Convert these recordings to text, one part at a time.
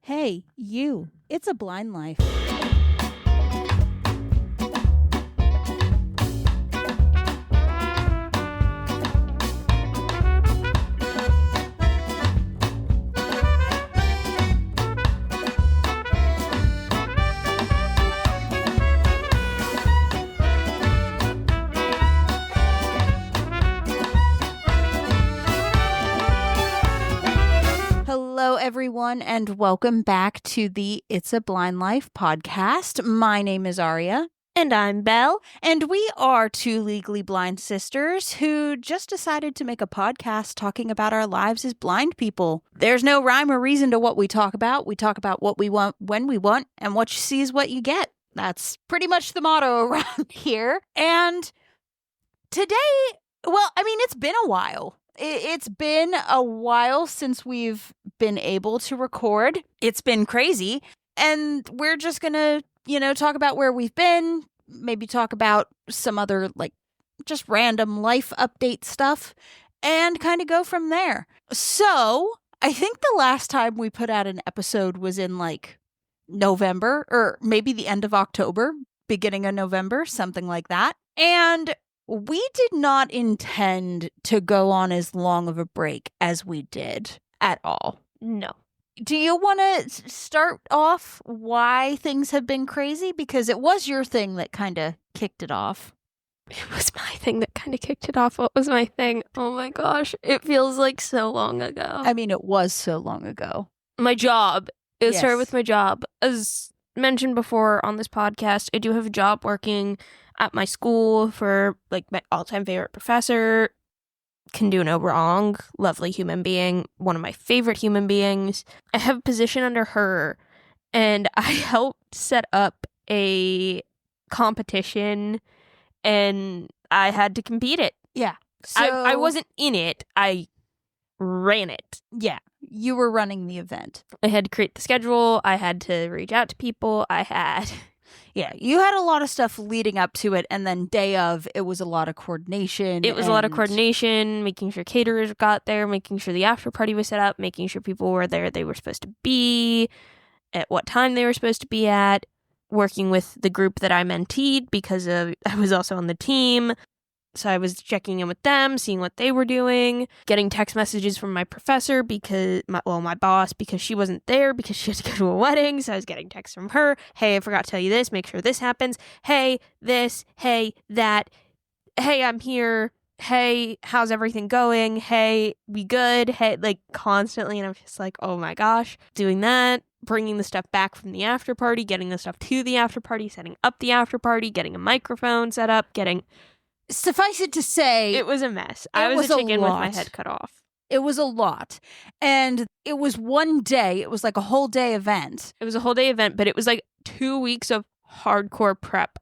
Hey, you. It's a blind life. Hello, everyone, and welcome back to the It's a Blind Life podcast. My name is Aria. And I'm Belle. And we are two legally blind sisters who just decided to make a podcast talking about our lives as blind people. There's no rhyme or reason to what we talk about. We talk about what we want, when we want, and what you see is what you get. That's pretty much the motto around here. And today, it's been a while. It's been a while since we've been able to record. It's been crazy. And we're just going to, talk about where we've been, maybe talk about some other, just random life update stuff, and kind of go from there. So, I think the last time we put out an episode was in, November, or maybe the end of October, beginning of November, something like that. And we did not intend to go on as long of a break as we did at all. No. Do you want to start off why things have been crazy? Because it was your thing that kind of kicked it off. It was my thing that kind of kicked it off. What was my thing? Oh my gosh. It feels like so long ago. I mean, it was so long ago. My job. It Yes. started with my job. As mentioned before on this podcast, I do have a job working at my school for my all-time favorite professor. Can do no wrong. Lovely human being. One of my favorite human beings. I have a position under her, and I helped set up a competition, and I had to compete it. Yeah. So I wasn't in it. I ran it. Yeah. You were running the event. I had to create the schedule. I had to reach out to people. Yeah, you had a lot of stuff leading up to it, and then day of, it was a lot of coordination. It was a lot of coordination, making sure caterers got there, making sure the after party was set up, making sure people were there they were supposed to be, at what time they were supposed to be at, working with the group that I menteed because I was also on the team. So I was checking in with them, seeing what they were doing, getting text messages from my professor my boss, because she wasn't there because she had to go to a wedding. So I was getting texts from her. Hey, I forgot to tell you this. Make sure this happens. Hey, this. Hey, that. Hey, I'm here. Hey, how's everything going? Hey, we good? Hey, constantly. And I'm just like, oh my gosh, doing that. Bringing the stuff back from the after party, getting the stuff to the after party, setting up the after party, getting a microphone set up, Suffice it to say, it was a mess. I was a chicken with my head cut off. It was a lot. And it was one day. It was like a whole day event. It was a whole day event, but it was 2 weeks of hardcore prep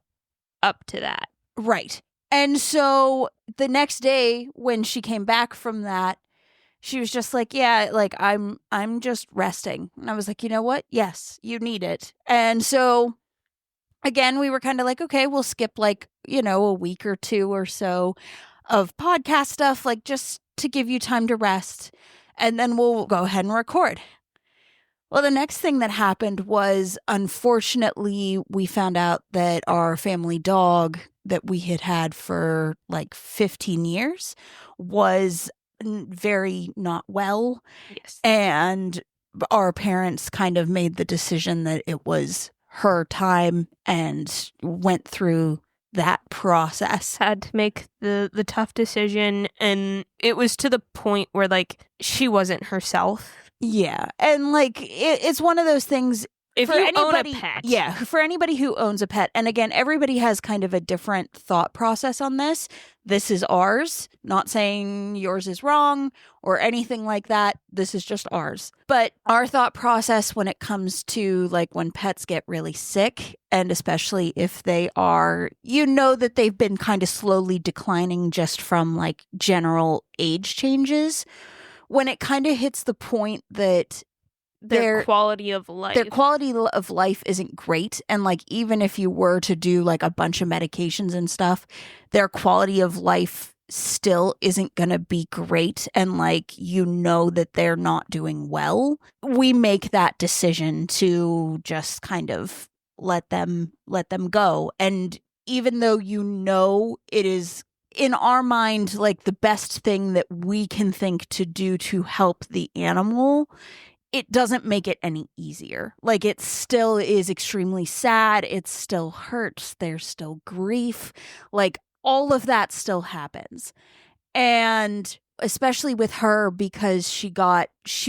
up to that. Right. And so the next day when she came back from that, she was just like, yeah, I'm just resting. And I was like, you know what? Yes, you need it. And so again, we were kind of like, okay, we'll skip a week or two or so of podcast stuff, just to give you time to rest. And then we'll go ahead and record. Well, the next thing that happened was, unfortunately, we found out that our family dog that we had had for 15 years was very not well. Yes. And our parents kind of made the decision that it was her time and went through that process. Had to make the tough decision, and it was to the point where she wasn't herself. Yeah. And it's one of those things. If you own a pet. Yeah, for anybody who owns a pet. And again, everybody has kind of a different thought process on this. This is ours. Not saying yours is wrong or anything like that. This is just ours. But our thought process when it comes to when pets get really sick, and especially if they are, that they've been kind of slowly declining just from general age changes, when it kind of hits the point that their quality of life isn't great. And even if you were to do a bunch of medications and stuff, their quality of life still isn't going to be great and like you know that they're not doing well, we make that decision to just kind of let them go. And even though you know it is in our mind like the best thing that we can think to do to help the animal, it doesn't make it any easier. Like it still is extremely sad. It still hurts. There's still grief. Like all of that still happens. And especially with her because she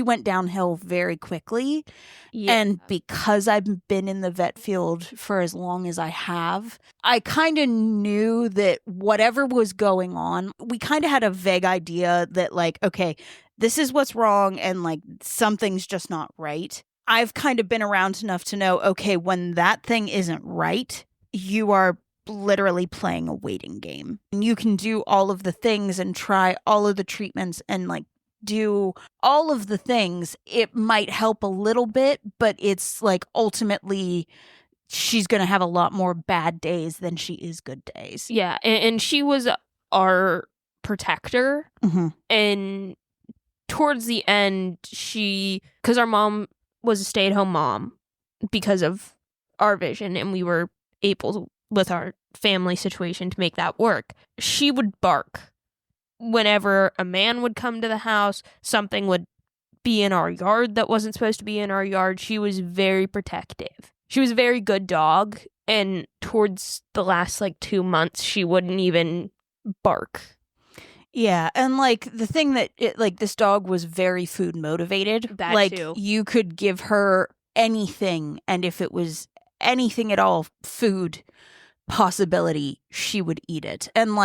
went downhill very quickly. Yeah. And because I've been in the vet field for as long as I have, I kind of knew that whatever was going on, we kind of had a vague idea that like, okay, this is what's wrong and like something's just not right. I've kind of been around enough to know, okay, when that thing isn't right, you are literally playing a waiting game. And you can do all of the things and try all of the treatments and like do all of the things. It might help a little bit, but it's like ultimately she's going to have a lot more bad days than she is good days. Yeah. And she was our protector. Mm-hmm. And towards the end, because our mom was a stay-at-home mom because of our vision, and we were able to, with our family situation, to make that work. She would bark whenever a man would come to the house, something would be in our yard that wasn't supposed to be in our yard. She was very protective. She was a very good dog, and towards the last 2 months, she wouldn't even bark. Yeah, and the thing that this dog was very food motivated. That too. You could give her anything, and if it was anything at all food possibility, she would eat it. And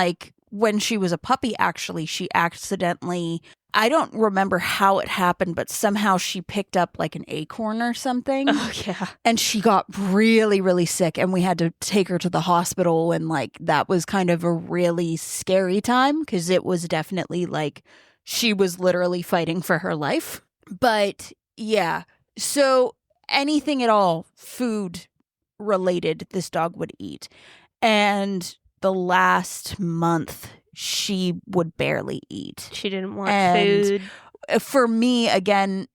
when she was a puppy, actually, she accidentally, I don't remember how it happened, but somehow she picked up an acorn or something. Oh, yeah. And she got really, really sick, and we had to take her to the hospital. And that was kind of a really scary time because it was definitely she was literally fighting for her life. But yeah, so anything at all food related, this dog would eat. And the last month, she would barely eat. She didn't want food. For me, again,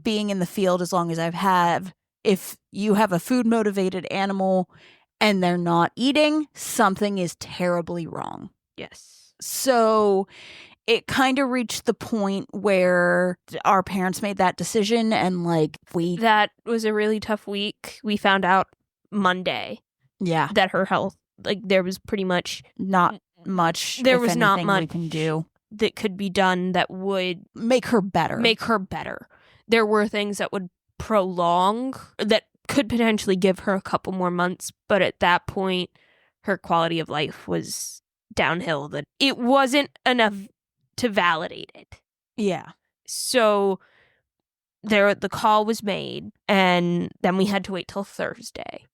being in the field as long as I've had, if you have a food motivated animal and they're not eating, something is terribly wrong. Yes. So it kind of reached the point where our parents made that decision, and that was a really tough week. We found out Monday. Yeah. That her health, there was pretty much not much. There was not much we can do that could be done that would make her better. There were things that would prolong, that could potentially give her a couple more months, but at that point, her quality of life was downhill. That it wasn't enough to validate it. Yeah. So the call was made, and then we had to wait till Thursday.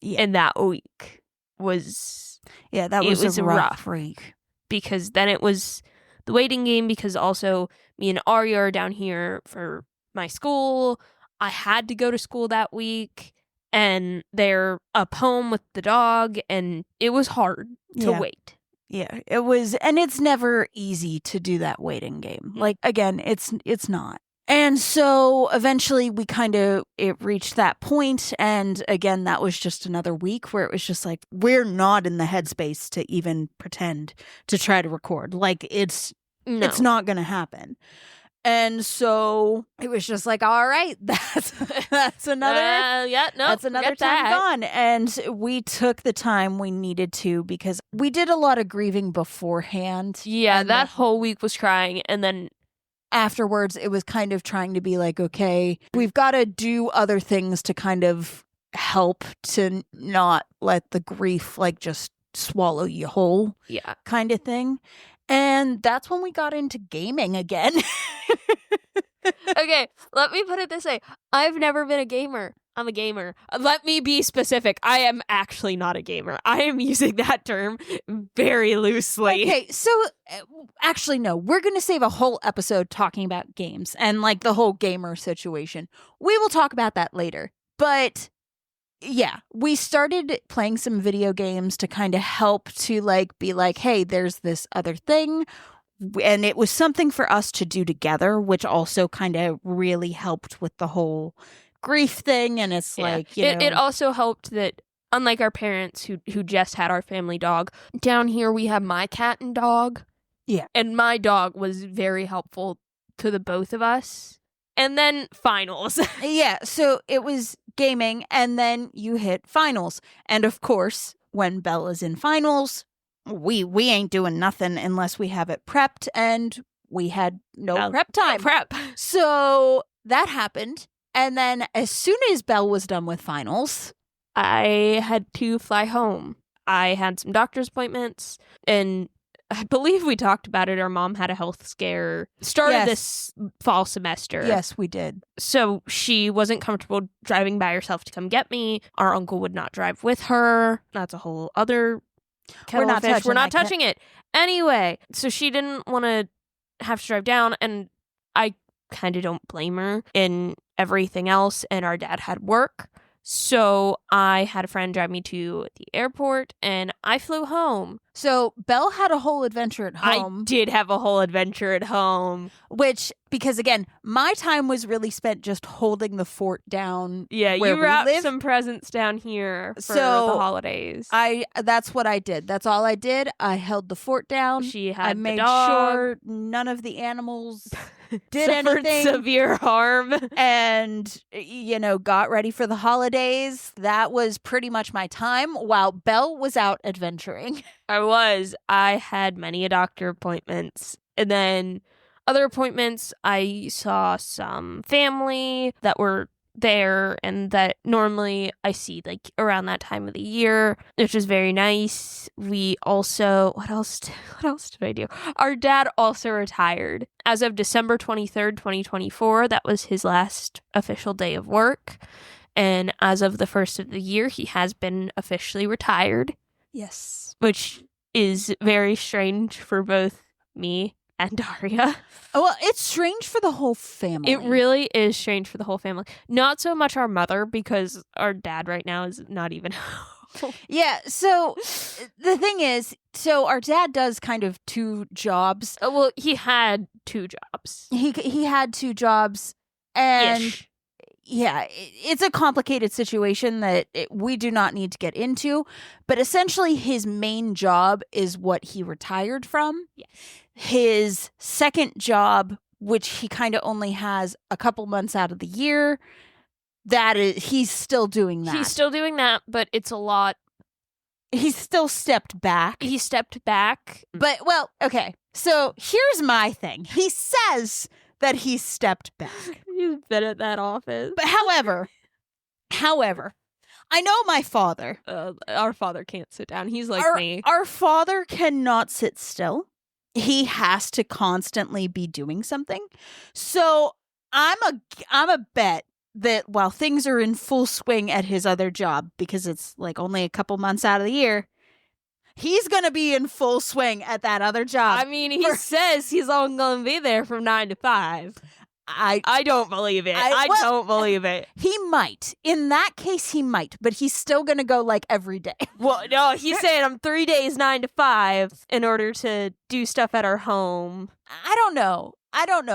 Yeah. And that week was... Yeah, that was a rough week. Because then it was the waiting game, because also me and Arya are down here for my school. I had to go to school that week, and they're up home with the dog, and it was hard to wait. Yeah, it was, and it's never easy to do that waiting game. Again, it's not. And so eventually it reached that point. And again, that was just another week where it was just we're not in the headspace to even pretend to try to record. It's not going to happen. And so it was just all right, that's another, that's another time gone. And we took the time we needed to, because we did a lot of grieving beforehand. Yeah, that whole week was crying. And then afterwards, it was kind of trying to be okay, we've got to do other things to kind of help to not let the grief just swallow you whole. Yeah. Kind of thing. And that's when we got into gaming again. Okay, let me put it this way. I've never been a gamer. I'm a gamer. Let me be specific. I am actually not a gamer. I am using that term very loosely. Okay, so actually, no. We're going to save a whole episode talking about games and the whole gamer situation. We will talk about that later. But yeah, we started playing some video games to kind of help to like be like, hey, there's this other thing. And it was something for us to do together, which also kind of really helped with the whole grief thing. And it's like, you know, it also helped that unlike our parents who just had our family dog, down here we have my cat and dog. Yeah. And my dog was very helpful to the both of us. And then finals. Yeah, so it was gaming, and then you hit finals. And of course, when Bella's in finals, we ain't doing nothing unless we have it prepped, and we had no prep time. Prep. So that happened. And then as soon as Belle was done with finals, I had to fly home. I had some doctor's appointments, and I believe we talked about it. Our mom had a health scare started this fall semester. Yes, we did. So she wasn't comfortable driving by herself to come get me. Our uncle would not drive with her. That's a whole other kettle of fish. We're not touching it. Anyway, so she didn't want to have to drive down, and I kind of don't blame her in everything else, and our dad had work. So I had a friend drive me to the airport, and I flew home. So Belle had a whole adventure at home. I did have a whole adventure at home. Which, because again, my time was really spent just holding the fort down. Yeah, where you wrapped we live. some presents down here for So, the holidays. That's what I did. That's all I did. I held the fort down. She had I the made dog. sure none of the animals did Suffered anything. severe harm. And, you know, got ready for the holidays. That was pretty much my time while Belle was out adventuring. I had many doctor appointments. And then other appointments, I saw some family that were there and that normally I see like around that time of the year, which is very nice. We also, what else did I do? Our dad also retired. As of December 23rd, 2024, that was his last official day of work. And as of the first of the year, he has been officially retired. Yes. Which is very strange for both me and Daria. Well, it's strange for the whole family. It really is strange for the whole family. Not so much our mother, because our dad right now is not even home. Yeah, so the thing is, so our dad does kind of two jobs. Well, he had two jobs. He had two jobs, and Ish. yeah, it's a complicated situation that we do not need to get into. But essentially, his main job is what he retired from. Yes. His second job, which he kind of only has a couple months out of the year, he's still doing that. He's still doing that, but it's a lot. He's still stepped back. He stepped back. But, well, okay. So here's my thing. He says that he stepped back. He's been at that office. But however, I know my father. Our father can't sit down. He's like me. Our father cannot sit still. He has to constantly be doing something. So I'm a bet that while things are in full swing at his other job, because it's like only a couple months out of the year, he's going to be in full swing at that other job. I mean, he says he's only going to be there from 9 to 5. I don't believe it. I don't believe it. He might. In that case, he might. But he's still going to go like every day. Well, no, he's saying I'm 3 days, 9 to 5 in order to do stuff at our home. I don't know.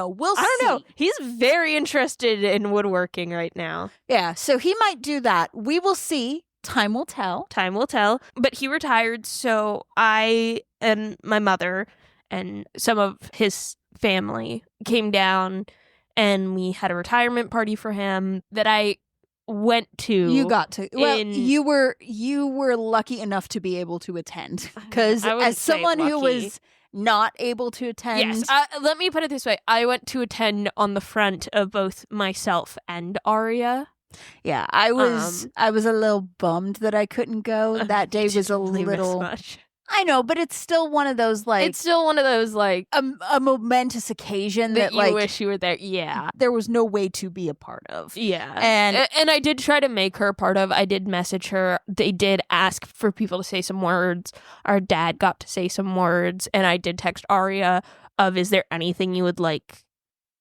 We'll see. I don't know. He's very interested in woodworking right now. Yeah, so he might do that. We will see. Time will tell. Time will tell. But he retired, so I and my mother and some of his family came down, and we had a retirement party for him that I went to. You got to. Well, you were lucky enough to be able to attend, because as someone who was not able to attend. Yes, let me put it this way. I went to attend on the front of both myself and Aria. Yeah, I was a little bummed that I couldn't go. That day was a little much. I know, but it's still one of those like a momentous occasion that you wish you were there. Yeah, there was no way to be a part of. Yeah, and I did try to make her a part of. I did message her. They did ask for people to say some words. Our dad got to say some words, and I did text Aria of, "Is there anything you would like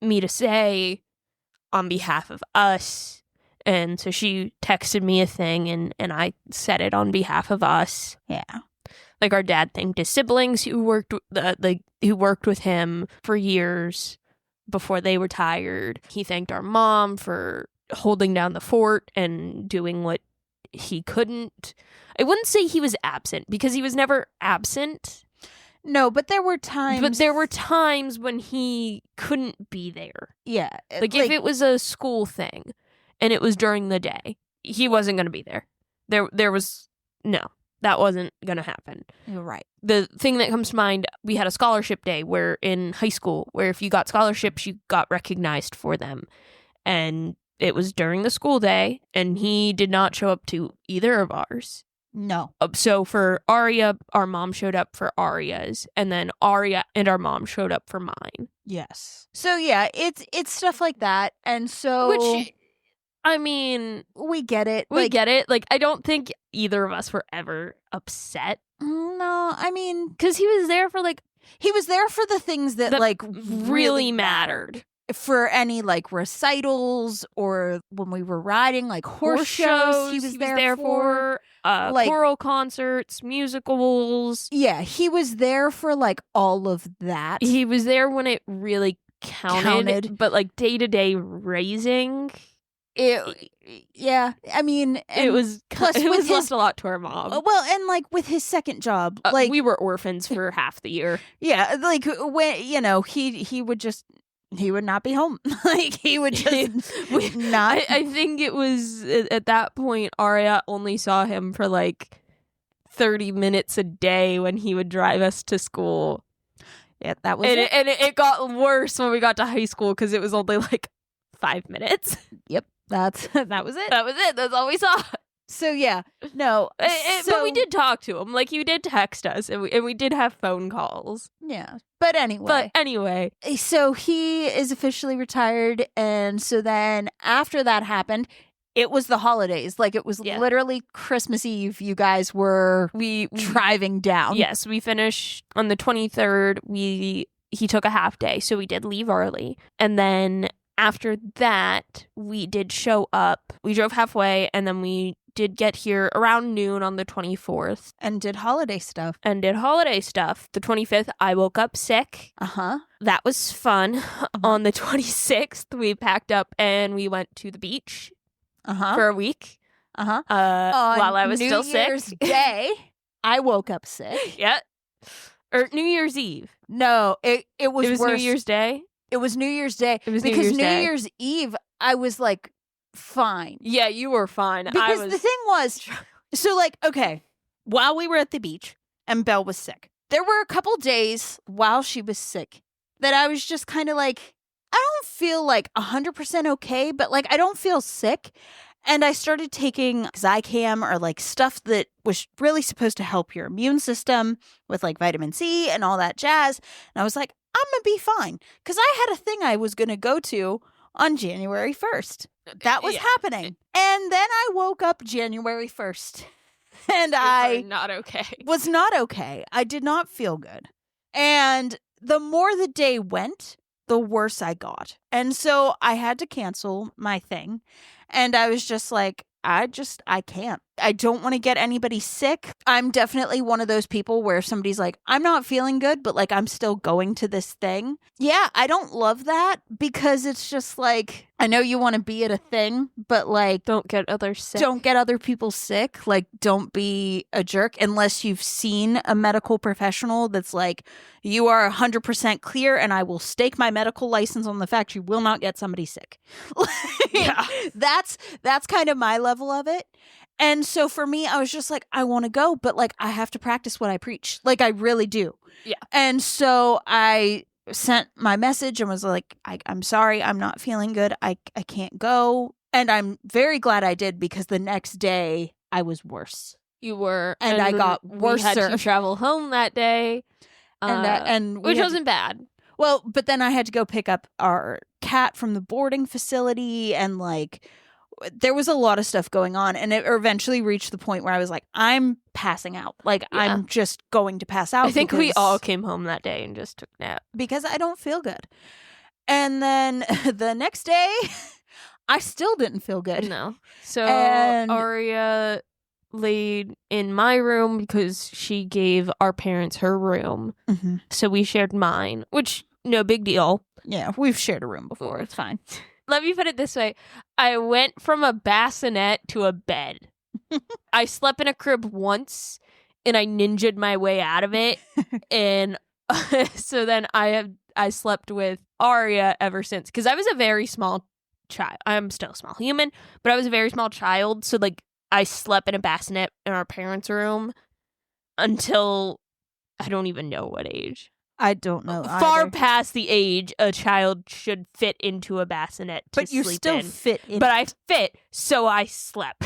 me to say on behalf of us?" And so she texted me a thing, and I said it on behalf of us. Yeah. Like, our dad thanked his siblings who worked who worked with him for years before they retired. He thanked our mom for holding down the fort and doing what he couldn't. I wouldn't say he was absent, because he was never absent. No, but there were times. But there were times when he couldn't be there. Yeah. Like if it was a school thing and it was during the day, he wasn't going to be there. There was no. That wasn't going to happen. You're right. The thing that comes to mind, we had a scholarship day where in high school, where if you got scholarships, you got recognized for them. And it was during the school day, and he did not show up to either of ours. No. So for Aria, our mom showed up for Aria's, and then Aria and our mom showed up for mine. Yes. So yeah, it's stuff like that. And so... Which... I mean, we get it. We get it. Like, I don't think either of us were ever upset. No, I mean... Because he was there for, like... He was there for the things that like, really mattered. For any, like, recitals or when we were riding, like, horse shows. He was there for like, choral concerts, musicals. Yeah, he was there for, like, all of that. He was there when it really counted. But, like, day-to-day raising... Yeah, I mean, it was left a lot to our mom. Well, and like with his second job, like we were orphans for half the year. Yeah, like when he would not be home. Like he would just not. I think it was at that point Aria only saw him for like 30 minutes a day when he would drive us to school. Yeah, that was it. And it got worse when we got to high school because it was only like 5 minutes. Yep. that was it. That was it. That's all we saw. So yeah, no. But we did talk to him. Like, he did text us, and we did have phone calls. Yeah. But anyway. So he is officially retired, and so then after that happened, it was the holidays. Like, it was literally Christmas Eve. You guys were driving down. Yes, we finished on the 23rd. He took a half day, so we did leave early, and then. After that, we did show up. We drove halfway, and then we did get here around noon on the 24th. And did holiday stuff. The 25th, I woke up sick. Uh-huh. That was fun. On the 26th, we packed up and we went to the beach for a week. Uh-huh. While I was still sick. New Year's Day, I woke up sick. Yeah. Or New Year's Eve. No, it was worse. New Year's Day? It was New Year's Day. It was because New Year's Eve, I was like, fine. Yeah, you were fine. Because the thing was, so like, okay, while we were at the beach and Belle was sick, there were a couple days while she was sick that I was just kind of like, I don't feel like 100% okay, but like I don't feel sick. And I started taking Zicam or like stuff that was really supposed to help your immune system with like vitamin C and all that jazz. And I was like, I'm going to be fine. Because I had a thing I was going to go to on January 1st. That was happening. And then I woke up January 1st. And I was not okay. I did not feel good. And the more the day went, the worse I got. And so I had to cancel my thing. And I was just like, I can't. I don't want to get anybody sick. I'm definitely one of those people where somebody's like, I'm not feeling good, but like I'm still going to this thing. Yeah, I don't love that because it's just like, I know you want to be at a thing, but like, don't get others sick. Don't get other people sick. Like, don't be a jerk unless you've seen a medical professional that's like, you are 100% clear and I will stake my medical license on the fact you will not get somebody sick. Yeah. That's kind of my level of it. And so for me, I was just like, I want to go, but like, I have to practice what I preach. Like, I really do. Yeah. And so I sent my message and was like, I'm sorry, I'm not feeling good. I can't go. And I'm very glad I did because the next day I was worse. You were. And I got worse. We had to travel home that day. Which wasn't bad. Well, but then I had to go pick up our cat from the boarding facility and like, there was a lot of stuff going on, and it eventually reached the point where I was like, I'm passing out. Like, I'm just going to pass out. I think we all came home that day and just took a nap. Because I don't feel good. And then the next day, I still didn't feel good. No. So And- Aria laid in my room because she gave our parents her room. Mm-hmm. So we shared mine, which no big deal. Yeah, we've shared a room before. It's fine. Let me put it this way. I went from a bassinet to a bed. I slept in a crib once and I ninja'd my way out of it. And so then I slept with Aria ever since. Because I was a very small child. I'm still a small human, but I was a very small child. So like I slept in a bassinet in our parents' room until I don't even know what age. I don't know. Far either. past the age a child should fit into a bassinet to But you sleep still in. fit in. But I fit, so I slept.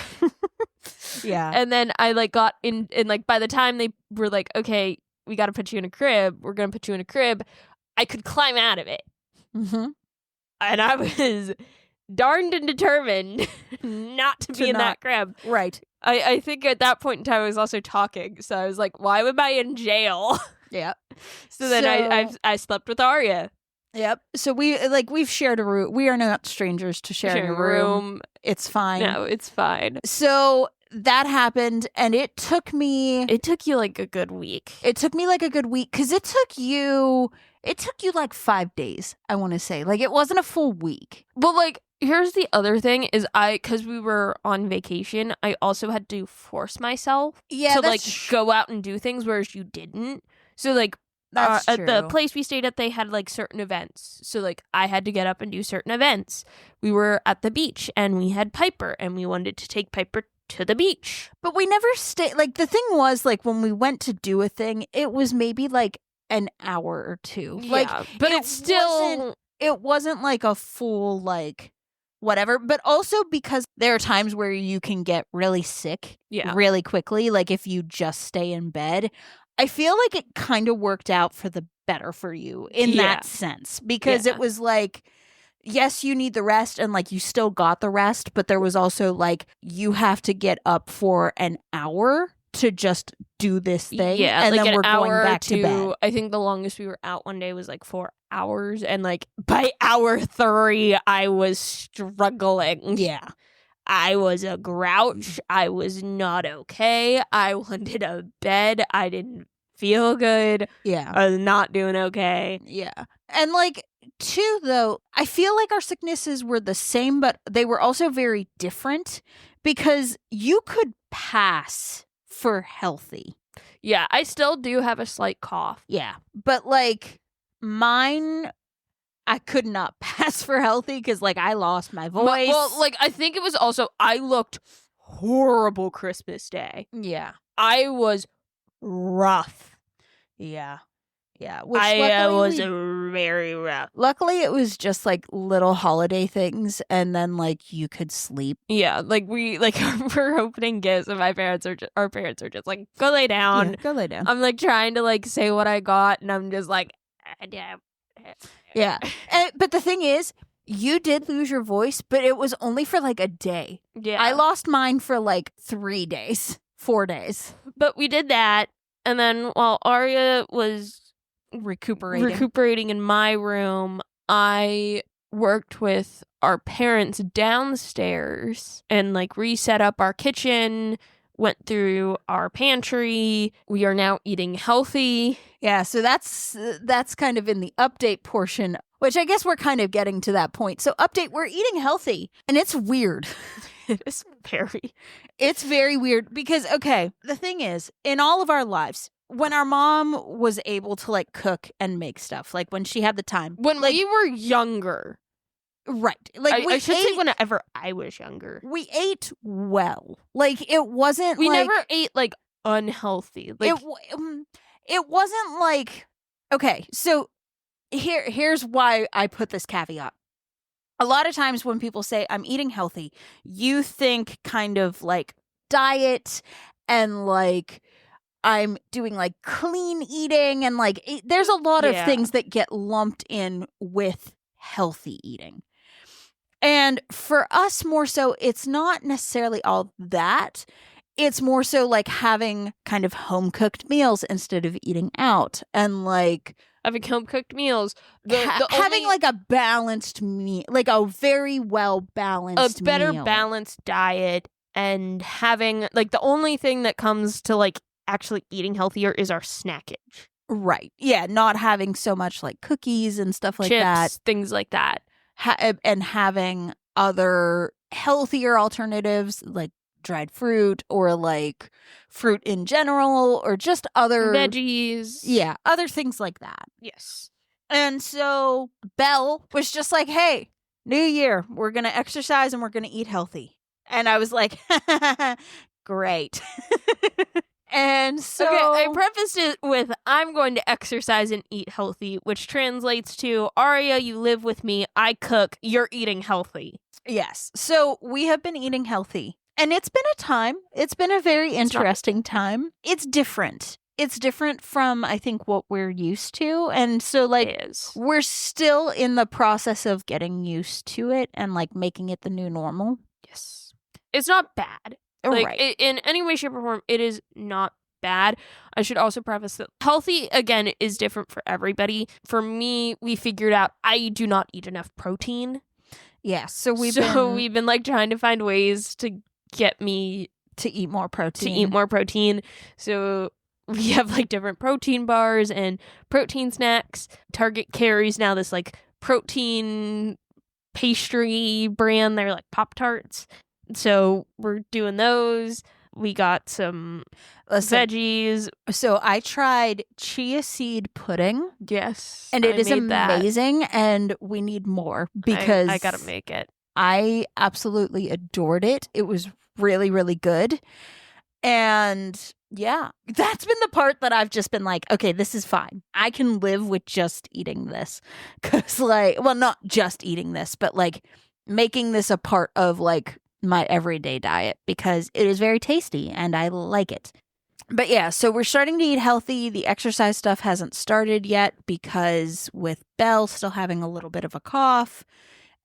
Yeah. And then I like got in, and like by the time they were like, okay, we got to put you in a crib. We're gonna put you in a crib. I could climb out of it, Mm-hmm. and I was darned and determined not to be in that crib. Right. I think at that point in time I was also talking, so I was like, why am I in jail? Yeah. So then I slept with Aria. Yep. So we've shared a room. We are not strangers to sharing a room. It's fine. No, it's fine. So that happened, and it took me. It took you like a good week. It took me like a good week because it took you like 5 days. I want to say like it wasn't a full week. Well, like, here's the other thing is because we were on vacation, I also had to force myself Yeah. to like go out and do things, whereas you didn't. So like That's at the true. place we stayed at, they had like certain events. So like I had to get up and do certain events. We were at the beach and we had Piper and we wanted to take Piper to the beach. But we never stayed. Like the thing was like when we went to do a thing, it was maybe like an hour or two. Like yeah, but it it's still it wasn't like a full like whatever, but also because there are times where you can get really sick really quickly, like if you just stay in bed. I feel like it kind of worked out for the better for you in that sense because it was like, yes, you need the rest and like you still got the rest, but there was also like you have to get up for an hour to just do this thing. Yeah, and like then an we're going hour back to bed. I think the longest we were out one day was like 4 hours, and like by hour 3, I was struggling. Yeah. I was a grouch. I was not okay. I wanted a bed. I didn't feel good. Yeah. I was not doing okay. Yeah. And like, too, though, I feel like our sicknesses were the same, but they were also very different because you could pass for healthy. Yeah, I still do have a slight cough. Yeah. But like mine, I could not pass for healthy because like I lost my voice. Well, like I think it was also I looked horrible Christmas Day. Yeah. I was rough. Yeah. Yeah. Which I was luckily very rough. luckily it was just like little holiday things and then like you could sleep. Yeah, like we're opening gifts and our parents are just like, go lay down. Yeah, go lay down. I'm like trying to like say what I got and I'm just like, Yeah. But the thing is, you did lose your voice, but it was only for like a day. yeah. I lost mine for like 3 days, 4 days. But we did that, and then while Aria was recuperating in my room, I worked with our parents downstairs and like reset up our kitchen, went through our pantry. We are now eating healthy. Yeah, so that's kind of in the update portion, which I guess we're kind of getting to that point. So update, we're eating healthy, and it's weird. It is very. It's very weird because, okay, the thing is, in all of our lives, when our mom was able to like cook and make stuff, like when she had the time, When like, we were younger, right? Like I should say whenever I was younger, we ate well. Like it wasn't. we like, never ate like unhealthy. Like it wasn't like, okay. So here's why I put this caveat. A lot of times when people say I'm eating healthy, you think kind of like diet and like I'm doing like clean eating and like there's a lot of things that get lumped in with healthy eating. And for us more so, it's not necessarily all that. It's more so like having kind of home cooked meals instead of eating out and like having home cooked meals, having like a balanced meal, like a very well balanced, a better meal. balanced diet, and having like the only thing that comes to like actually eating healthier is our snackage. Right. Yeah, not having so much like cookies and stuff like Chips, that. things like that. And having other healthier alternatives like dried fruit or like fruit in general or just other veggies. Yeah, other things like that. Yes. And so Belle was just like, hey, new year, we're going to exercise and we're going to eat healthy. And I was like, great. And so okay, I prefaced it with I'm going to exercise and eat healthy, which translates to Aria, you live with me, I cook, you're eating healthy. Yes. So we have been eating healthy. And it's been a time. It's been a very interesting time. It's different. It's different from, I think, what we're used to. And so, like, we're still in the process of getting used to it and, like, making it the new normal. Yes. It's not bad. Like, right. In any way, shape, or form, it is not bad. I should also preface that healthy, again, is different for everybody. For me, we figured out I do not eat enough protein. Yes. So we've been, like, trying to find ways to get me to eat more protein. So we have, like, different protein bars and protein snacks. Target carries now this, like, protein pastry brand. They're, like, Pop-Tarts. So we're doing those. We got some veggies. So I tried chia seed pudding. Yes. And it is amazing. That. And we need more because I gotta make it. I absolutely adored it. It was really, really good. And yeah, that's been the part that I've just been like, okay, this is fine. I can live with just eating this. Because like, well, not just eating this, but like making this a part of like my everyday diet because it is very tasty and I like it. But yeah, so we're starting to eat healthy. The exercise stuff hasn't started yet because with Belle still having a little bit of a cough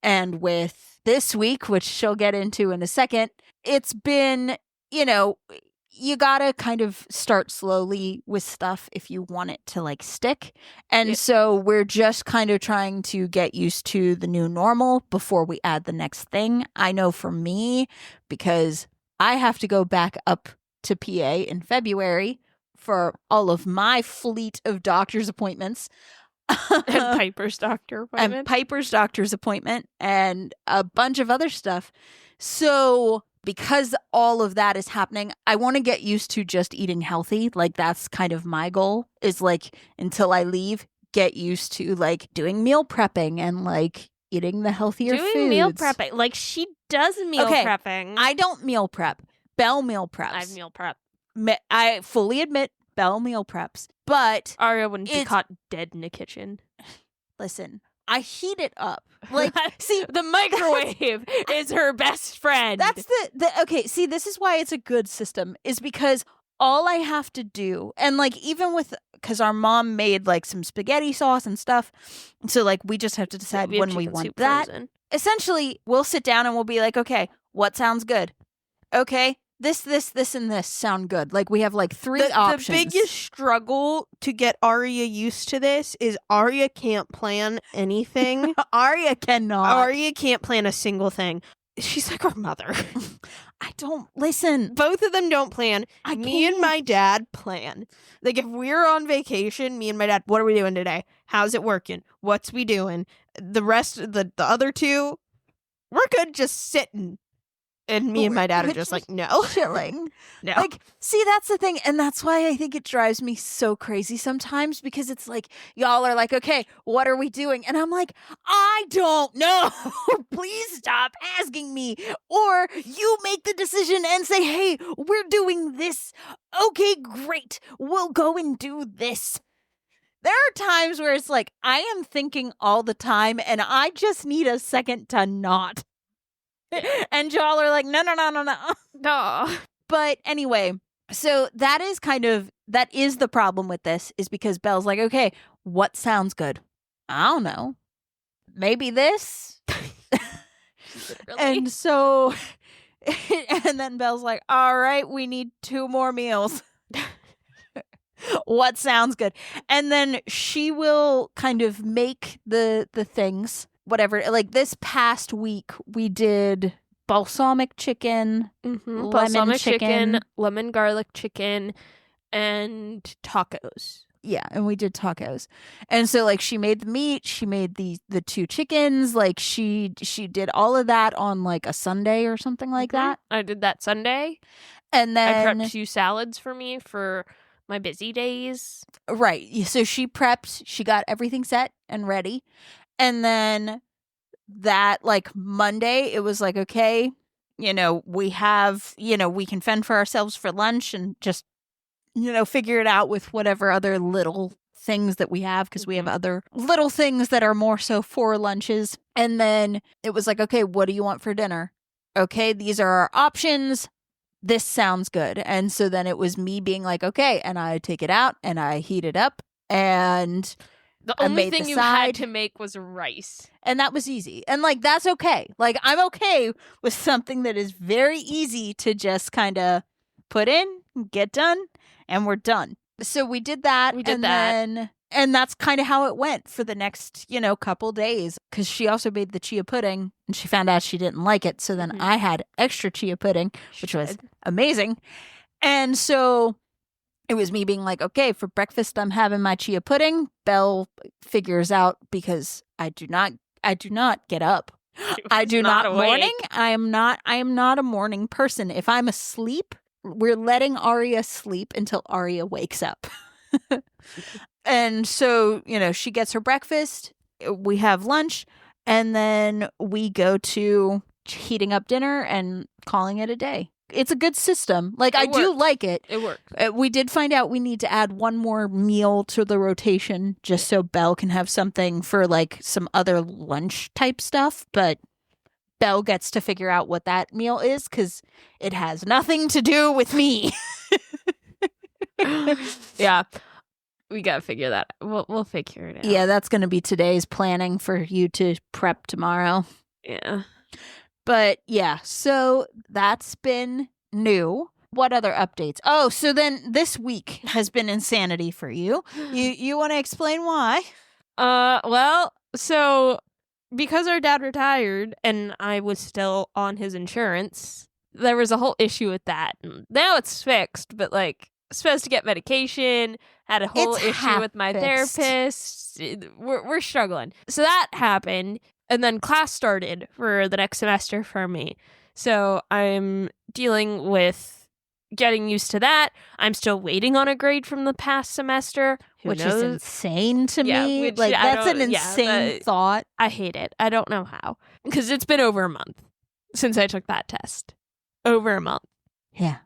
and with this week, which she'll get into in a second, it's been, you know, you gotta kind of start slowly with stuff if you want it to like stick. And so we're just kind of trying to get used to the new normal before we add the next thing. I know for me, because I have to go back up to PA in February for all of my fleet of doctor's appointments. And Piper's doctor appointment. And Piper's doctor's appointment and a bunch of other stuff. So because all of that is happening, I want to get used to just eating healthy. Like that's kind of my goal is like until I leave, get used to like doing meal prepping and like eating the healthier foods. Doing meal prepping. Like she does meal prepping. I don't meal prep. Belle meal preps. I meal prep. I fully admit Belle meal preps. But Aria wouldn't be caught dead in the kitchen. Listen, I heat it up. Like, see, the microwave is her best friend. That's the okay. See, this is why it's a good system, is because all I have to do, and like even with, because our mom made like some spaghetti sauce and stuff, so like we just have to decide when we want that. Frozen. Essentially, we'll sit down and we'll be like, okay, what sounds good? Okay. This, and this sound good. Like, we have, like, three options. The biggest struggle to get Aria used to this is Aria can't plan anything. Aria cannot. Aria can't plan a single thing. She's like our mother. I don't listen. Both of them don't plan. Me and my dad plan. Like, if we're on vacation, me and my dad, what are we doing today? How's it working? What's we doing? The rest, the other two, we're good just sitting. And me and my dad are just like, no. Chilling. No. Like, see, that's the thing. And that's why I think it drives me so crazy sometimes because it's like, y'all are like, okay, what are we doing? And I'm like, I don't know. Please stop asking me. Or you make the decision and say, hey, we're doing this. Okay, great. We'll go and do this. There are times where it's like, I am thinking all the time and I just need a second to not. And y'all are like, no. No. But anyway, so that is the problem with this is because Belle's like, okay, what sounds good? I don't know. Maybe this. And so, and then Belle's like, all right, we need 2 more meals. what sounds good. And then she will kind of make the things, whatever. Like this past week, we did balsamic chicken, lemon Balsamic chicken. lemon garlic chicken, and tacos. Yeah, and we did tacos. And so like she made the meat, she made the 2 chickens, like she did all of that on like a Sunday or something like that. I did that Sunday. And then I prepped 2 salads for me for my busy days. right. So she prepped, she got everything set and ready. And then that like Monday, it was like, okay, we have, we can fend for ourselves for lunch and just, figure it out with whatever other little things that we have, because we have other little things that are more so for lunches. And then it was like, okay, what do you want for dinner? Okay, these are our options. This sounds good. And so then it was me being like, okay, and I take it out and I heat it up, and The I only made thing the you side. had to make was rice. And that was easy. And like, that's okay. Like, I'm okay with something that is very easy to just kind of put in, get done, and we're done. So we did that. We did and that. And that's kind of how it went for the next, couple days. Because she also made the chia pudding and she found out she didn't like it. So then I had extra chia pudding, which was amazing. And so it was me being like, okay, for breakfast, I'm having my chia pudding. Belle figures out, because I do not get up. I do not morning. I am not a morning person. If I'm asleep, we're letting Arya sleep until Arya wakes up. And so, she gets her breakfast, we have lunch, and then we go to heating up dinner and calling it a day. It's a good system. Like, I do like it. It worked. We did find out we need to add one more meal to the rotation just so Belle can have something for like some other lunch type stuff. But Belle gets to figure out what that meal is, because it has nothing to do with me. Yeah. We gotta figure that out. We'll figure it out. Yeah, that's going to be today's planning for you to prep tomorrow. Yeah. But yeah, so that's been new. What other updates? Oh, so then this week has been insanity for you. You want to explain why? Well, so because our dad retired and I was still on his insurance, there was a whole issue with that. Now it's fixed, but like, supposed to get medication, had a whole issue with my therapist. We're struggling. So that happened. And then class started for the next semester for me. So I'm dealing with getting used to that. I'm still waiting on a grade from the past semester, Which is insane to me. which Like, I that's an don't- insane thought. I hate it. I don't know how. Because it's been over a month since I took that test. Over a month. Yeah.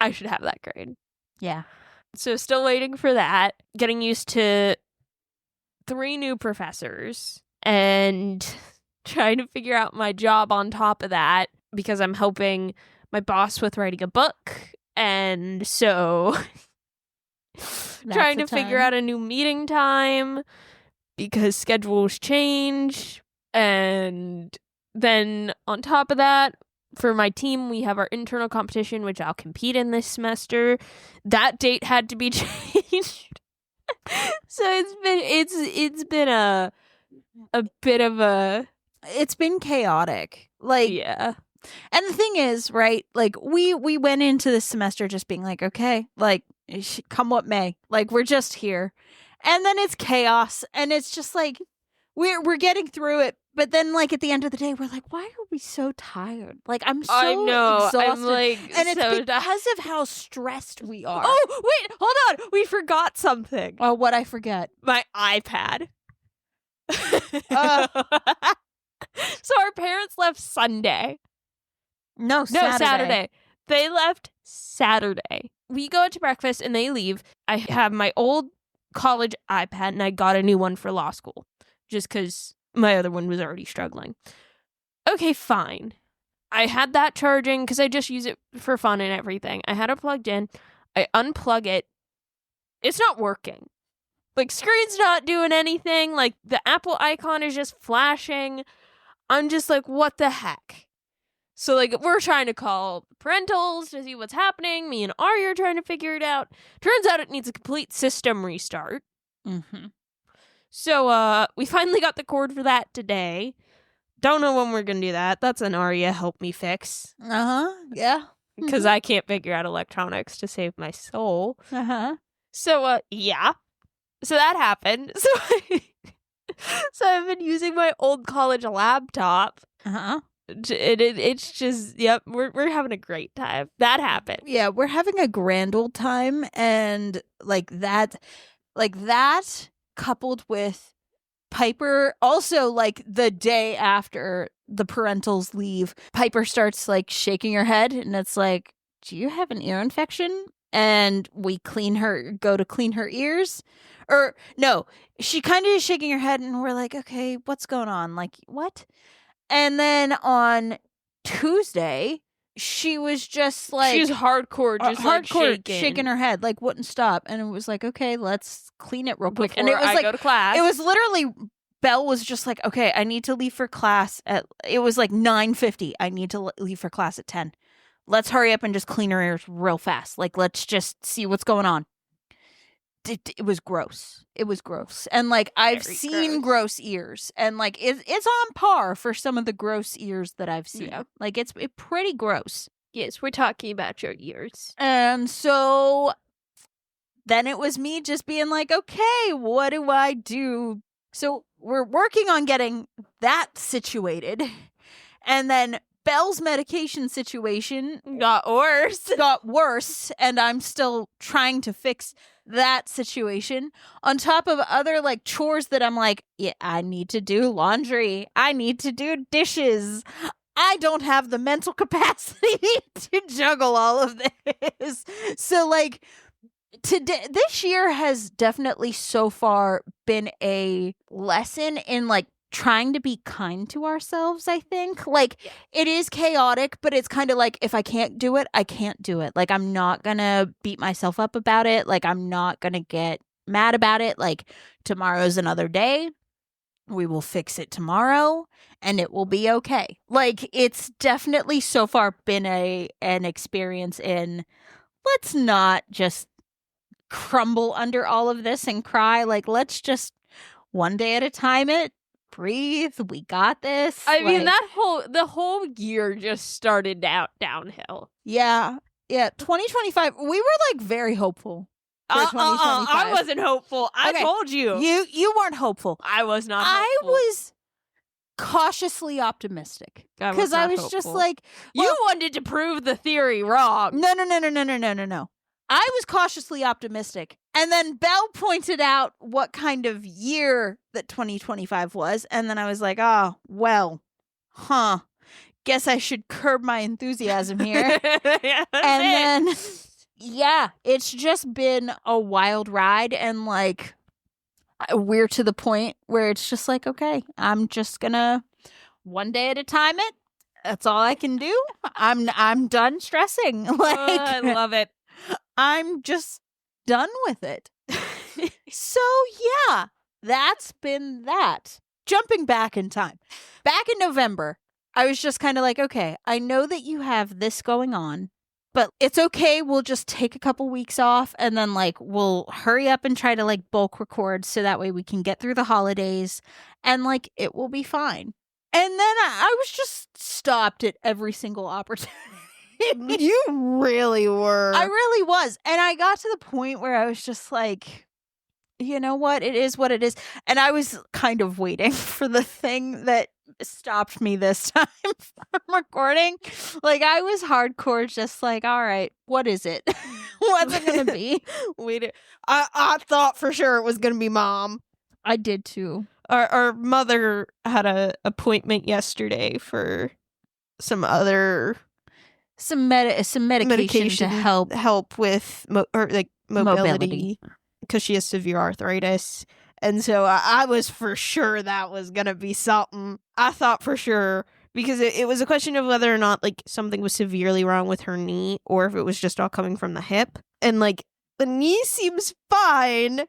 I should have that grade. Yeah. So still waiting for that. Getting used to 3 new professors and trying to figure out my job on top of that, because I'm helping my boss with writing a book. And so trying to figure out a new meeting time because schedules change. And then on top of that, for my team, we have our internal competition, which I'll compete in this semester. That date had to be changed. So it's been a bit of a... It's been chaotic. Like, yeah. And the thing is, right, like, we went into this semester just being like, okay, like, come what may. Like, we're just here. And then it's chaos. And it's just like, we're getting through it. But then, like, at the end of the day, we're like, why are we so tired? Like, I'm so I know. exhausted. I'm like, and it's so because of how stressed we are. Oh, wait, hold on. We forgot something. Oh, what'd I forget? My iPad. So our parents left Sunday. No, Saturday. They left Saturday. We go out to breakfast and they leave. I have my old college iPad and I got a new one for law school just because my other one was already struggling. Okay, fine. I had that charging because I just use it for fun and everything. I had it plugged in. I unplug it. It's not working. Like, screen's not doing anything. Like, the Apple icon is just flashing. I'm just like, what the heck? So, like, we're trying to call parentals to see what's happening. Me and Ari are trying to figure it out. Turns out it needs a complete system restart. Mm-hmm. So, we finally got the cord for that today. Don't know when we're going to do that. That's an Aria help me fix. Uh-huh. Yeah. Because I can't figure out electronics to save my soul. Uh-huh. So, yeah. So that happened. So I've been using my old college laptop. Uh-huh. It's just, yep, we're having a great time. That happened. Yeah, we're having a grand old time, and that coupled with Piper, also like the day after the parentals leave, Piper starts like shaking her head, and it's like, do you have an ear infection? And we go to clean her ears. Or no, she kind of is shaking her head, and we're like, okay, what's going on? Like, what? And then on Tuesday, she was just like, she's hardcore, just like shaking her head, like wouldn't stop. And it was like, okay, let's clean it real quick. Before And it was I like, go to class. it was literally, Belle was just like, okay, I need to leave for class it was like 9:50. I need to leave for class at 10. Let's hurry up and just clean her ears real fast. Like, let's just see what's going on. It was gross. It was gross. And like, I've Very seen gross ears, and like it's on par for some of the gross ears that I've seen. Yeah. Like, it's pretty gross. Yes, we're talking about your ears. And so then it was me just being like, okay, what do I do? So we're working on getting that situated. And then Belle's medication situation Got worse. And I'm still trying to fix that situation on top of other like chores that I'm like, yeah, I need to do laundry. I need to do dishes. I don't have the mental capacity to juggle all of this. So like today, this year has definitely so far been a lesson in like trying to be kind to ourselves, I think. Like, it is chaotic, but it's kind of like, if I can't do it, I can't do it. Like, I'm not gonna beat myself up about it. Like, I'm not gonna get mad about it. Like, tomorrow's another day. We will fix it tomorrow, and it will be okay. Like, it's definitely so far been an experience in, let's not just crumble under all of this and cry. Like, let's just one day at a time breathe. We got this. I mean, the whole year just started downhill. Yeah. 2025. We were like very hopeful for 2025. I wasn't hopeful. I Okay. told you. You weren't hopeful. I was not hopeful. I was cautiously optimistic because I was just like, you wanted to prove the theory wrong. no. I was cautiously optimistic. And then Belle pointed out what kind of year that 2025 was. And then I was like, oh, well, guess I should curb my enthusiasm here. Then, yeah, it's just been a wild ride. And like, we're to the point where it's just like, okay, I'm just gonna one day at a time it. That's all I can do. I'm done stressing. Like, I love it. I'm just done with it. So, yeah, that's been that. Jumping back in time. Back in November, I was just kind of like, okay, I know that you have this going on, but it's okay. We'll just take a couple weeks off, and then like we'll hurry up and try to like bulk record so that way we can get through the holidays, and like it will be fine. And then I was just stopped at every single opportunity. You really were. I really was. And I got to the point where I was just like, you know what? It is what it is. And I was kind of waiting for the thing that stopped me this time from recording. Like, I was hardcore, just like, all right, what is it? What's it going to be? I thought for sure it was going to be Mom. I did too. Our mother had an appointment yesterday for some other... Some medication to help with mobility because she has severe arthritis, and so I was for sure that was gonna be something. I thought for sure because it was a question of whether or not like something was severely wrong with her knee or if it was just all coming from the hip, and like the knee seems fine.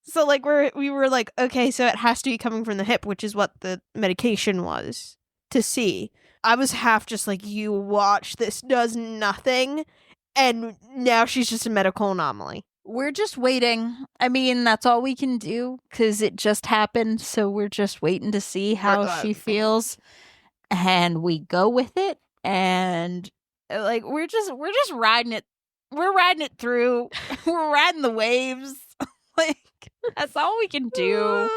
So like we were like, okay, so it has to be coming from the hip, which is what the medication was to see. I was half just like, you watch, this does nothing. And now she's just a medical anomaly. We're just waiting. I mean, that's all we can do because it just happened. So we're just waiting to see how she feels. And we go with it. And like, we're just riding it. We're riding it through. We're riding the waves. Like, That's all we can do.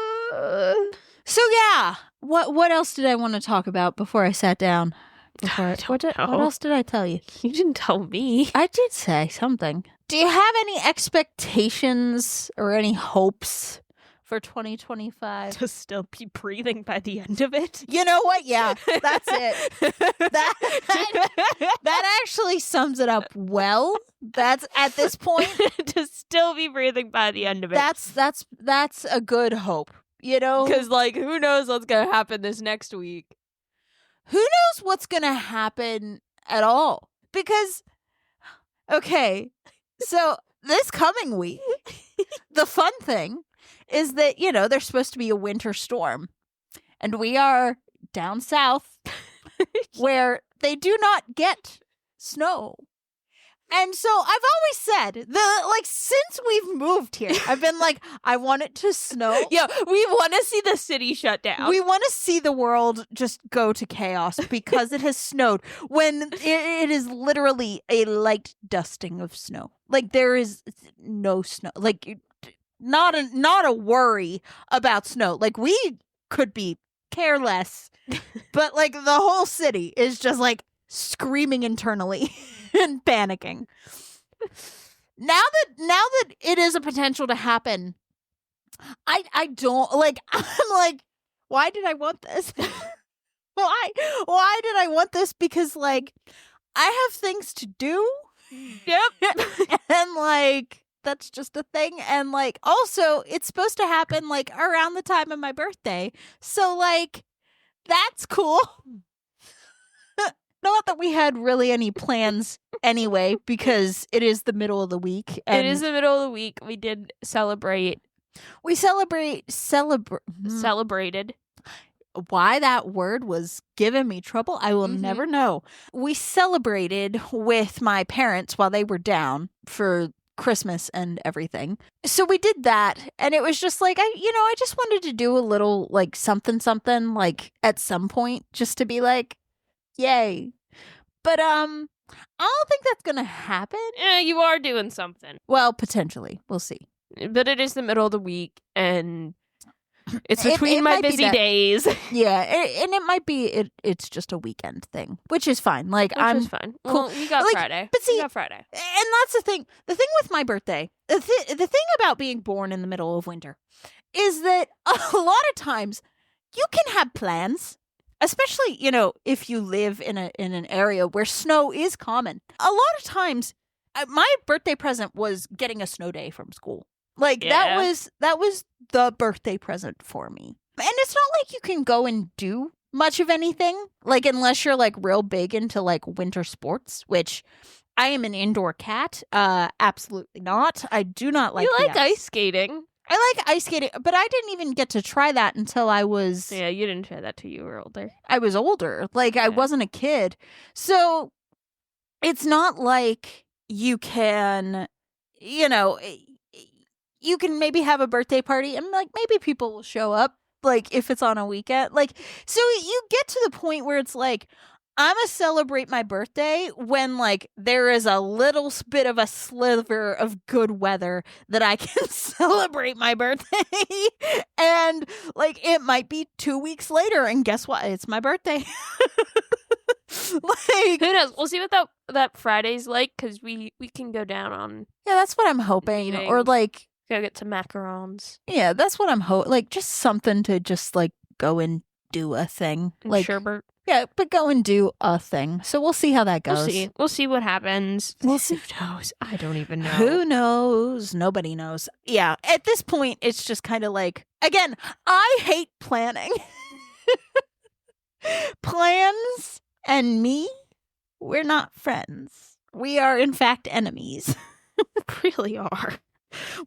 So yeah, what else did I want to talk about before I sat down? What else did I tell you? You didn't tell me. I did say something. Do you have any expectations or any hopes for 2025? To still be breathing by the end of it. You know what? Yeah, that's it. That actually sums it up well. That's at this point. To still be breathing by the end of it. That's a good hope. You know, Because, like, who knows what's going to happen this next week? who knows what's going to happen at all? Because, okay, so this coming week, the fun thing is that, you know, there's supposed to be a winter storm. And we are down south where they do not get snow. And so I've always said, since we've moved here, I've been like, I want it to snow. Yeah, we want to see the city shut down. We want to see the world just go to chaos because it has snowed when it is literally a light dusting of snow. Like, there is no snow. Like, not a worry about snow. Like, we could be careless, but like the whole city is just like screaming internally and panicking. Now that it is a potential to happen, I don't like. I'm like, why did I want this? Why did I want this? Because like, I have things to do. Yep. And like, that's just a thing. And like, also, it's supposed to happen like around the time of my birthday. So like, that's cool. Not that we had really any plans anyway, because it is the middle of the week. And It is the middle of the week. We did celebrate. we Celebrated. Why that word was giving me trouble, I will Mhm. never know. We celebrated with my parents while they were down for Christmas and everything. So we did that, and it was just like, I just wanted to do a little like something like at some point, just to be like, yay. But I don't think that's gonna happen. Yeah, you are doing something. Well, potentially. We'll see. But it is the middle of the week, and it's It between my might be busy that- days. Yeah, and it might be it's just a weekend thing, which is fine. Like, Which I'm is fine. cool. Well, you got Like, Friday. but see- you got Friday. And that's the thing. The thing with my birthday, the thing about being born in the middle of winter is that a lot of times you can have plans, especially, if you live in an area where snow is common. A lot of times my birthday present was getting a snow day from school. Like, Yeah. that was the birthday present for me. And it's not like you can go and do much of anything, like, unless you're like real big into like winter sports, which I am an indoor cat. Absolutely not. I do not like You the like ice skating. I like ice skating, but I didn't even get to try that until I was Yeah, you didn't try that till you were older. older. Like, I Yeah. wasn't a kid. So it's not like you can, you can maybe have a birthday party and like maybe people will show up, like if it's on a weekend. Like, so you get to the point where it's like, I'm gonna celebrate my birthday when like there is a little bit of a sliver of good weather that I can celebrate my birthday. And like, it might be 2 weeks later, and guess what? It's my birthday. Like, Who knows? We'll see what that Friday's like, because we can go down on yeah, that's what I'm hoping. Or Things. like, go get some macarons yeah, that's what I'm hoping. Like, just something to just like go and do a thing. and Like, sherbet. yeah, but go and do a thing. So we'll see how that goes. We'll see what happens. We'll see. Who knows? I don't even know. Who knows? Nobody knows. Yeah, at this point, it's just kind of like, again, I hate planning. Plans and me, we're not friends. We are, in fact, enemies. really are.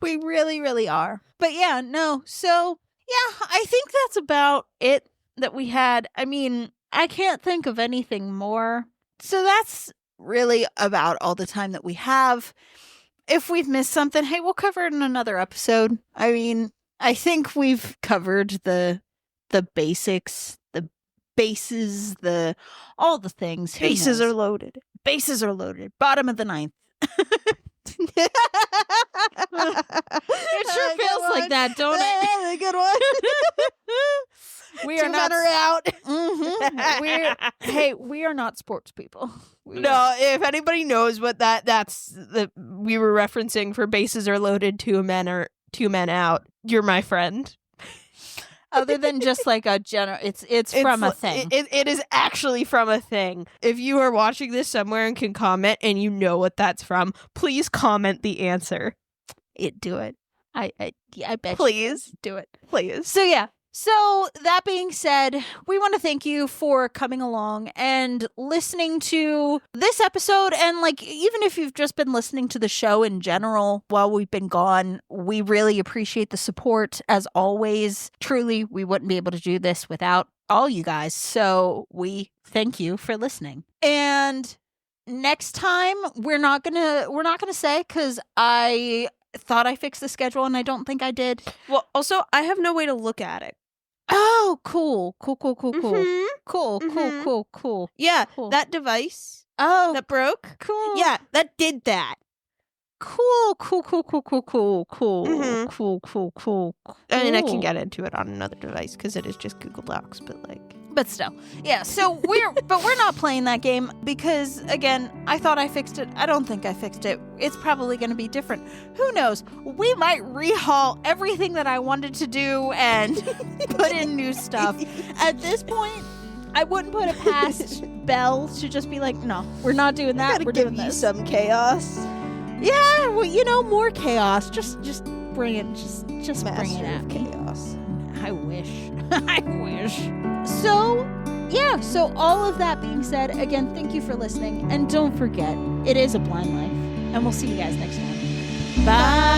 We really, really are. But yeah, no. So, yeah, I think that's about it that we had. I mean, I can't think of anything more. So that's really about all the time that we have. If we've missed something, hey, we'll cover it in another episode. I mean, I think we've covered the basics, the bases, all the things. Who Bases knows? are loaded. Bases are loaded. Bottom of the ninth. It sure feels like that, don't it? Good one. We are Two not men are out. Mhm. We are not sports people. No, if anybody knows what that's we were referencing for bases are loaded, two men out. You're my friend. Other than just like a general, it's from a thing. It is actually from a thing. If you are watching this somewhere and can comment and you know what that's from, please comment the answer. Do it. I bet. Please. You do it. Please. So yeah. So that being said, we want to thank you for coming along and listening to this episode. And like, even if you've just been listening to the show in general while we've been gone, we really appreciate the support as always. Truly, we wouldn't be able to do this without all you guys. So we thank you for listening. And next time we're not gonna say, because I thought I fixed the schedule and I don't think I did. Well, also, I have no way to look at it. Oh, cool. Cool. Mhm. Cool. Mhm. Cool. Yeah, Cool. that device Oh, that broke. cool. Yeah, that did that. Cool. Mhm. Cool. I mean, I can get into it on another device because it is just Google Docs, but like. But still. Yeah, so we're not playing that game because, again, I thought I fixed it. I don't think I fixed it. It's probably going to be different. Who knows? We might rehaul everything that I wanted to do and put in new stuff. At this point, I wouldn't put it past Belle to just be like, no, we're not doing that. We're doing this. some chaos. Yeah, well, more chaos. Just bring it. Just bring it at me. chaos. I wish. I wish. So, yeah. So all of that being said, again, thank you for listening. And don't forget, it is a blind life. And we'll see you guys next time. Bye.